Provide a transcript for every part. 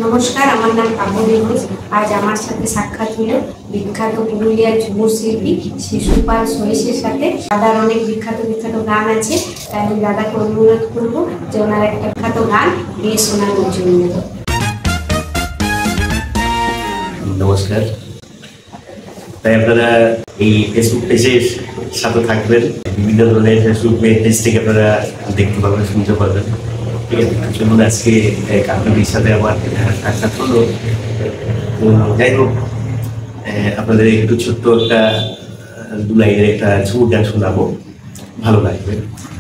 নমস্কার, আমার নাম কামলী ঘোষ। আজ আমার সাথে সাক্ষাৎ হলো বিখ্যাত পুরুলিয়ার ঝুমুর শিল্পী শিশুপাল সহিসের সাথে। দাদার অনেক বিখ্যাত বিখ্যাত গান আছে, তাই আমি দাদাকে অনুরোধ করবো যে ওনার একটা বিখ্যাত গান দিয়ে শোনানোর জন্য। নমস্কার। তাই আপনারা এই ফেসবুক পেজের সাথে থাকবেন, বিভিন্ন ধরনের ফেসবুক পেজ থেকে আপনারা দেখতে পাবেন, শুনতে পাবেন। ঠিক আছে, চলুন আজকে আপনাদের সাথে আমার সাক্ষাৎ হলো। যাই হোক, আপনাদের একটু ছোট্ট একটা দু লাইনের একটা ঝুমুর গান শোনাবো, ভালো লাগবে।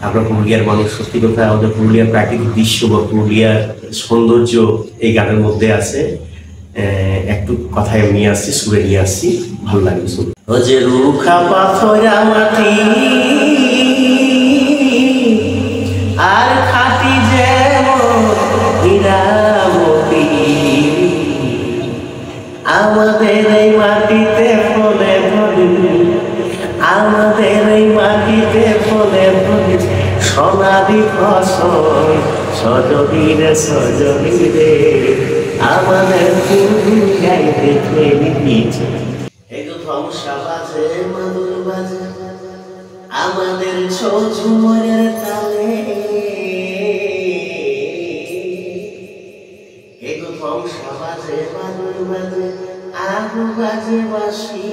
আমরা পুরুলিয়ার মানুষ, সত্যি কথা আমাদের পুরুলিয়ার প্রাকৃতিক দৃশ্য বা পুরুলিয়ার সৌন্দর্য এই গানের মধ্যে আছে। একটু কথায় নিয়ে আসছি, সুরে নিয়ে আসছি, ভালো লাগবে শুনে। ও যে রুখা পাথরা মাটি আর খাটি যেমন হীরামতি, আমাদের এই মাটিতে ফলে ফলে, আমাদের এই মাটিতে ফলে ফলে সোনালি ফসল। সজনীরে সজনীরে আমাদের পুরুলিয়ায় দেখে নিয়েছে। এই তো ধ্বংসা বাজে মাদুর বাজে আমাদের ঝুমুরের তালে, এই তো ধ্বংসা বাজে মাদুর বাজে আহু বাজে বাঁশি,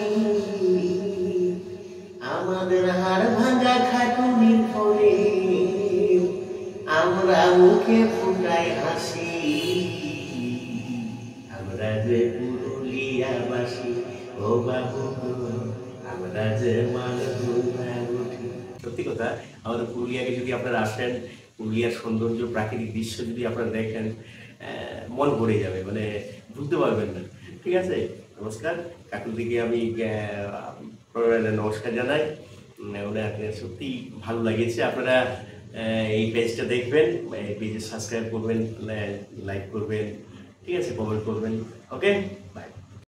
আমাদের হাড় ভাঙা খাটুনির পরে আমরা মুখে ফুটাই হাসি। আমরা যে পুরুলিয়াবাসী, ও বাবু আমরা যে উঠি। সত্যি কথা, আমাদের পুরুলিয়াকে যদি আপনারা আসেন, পুরুলিয়ার সৌন্দর্য প্রাকৃতিক দৃশ্য যদি আপনারা দেখেন, মন ভরে যাবে, মানে বুঝতে পারবেন না। ঠিক আছে, নমস্কার। কাকুর দিকে আমি নমস্কার জানাই। ওনার সত্যি ভালো লাগিয়েছে। আপনারা এই পেজটা দেখবেন, এই পেজে সাবস্ক্রাইব করবেন, লাইক করবেন, ঠিক আছে, কমেন্ট করবেন। ওকে, বাই।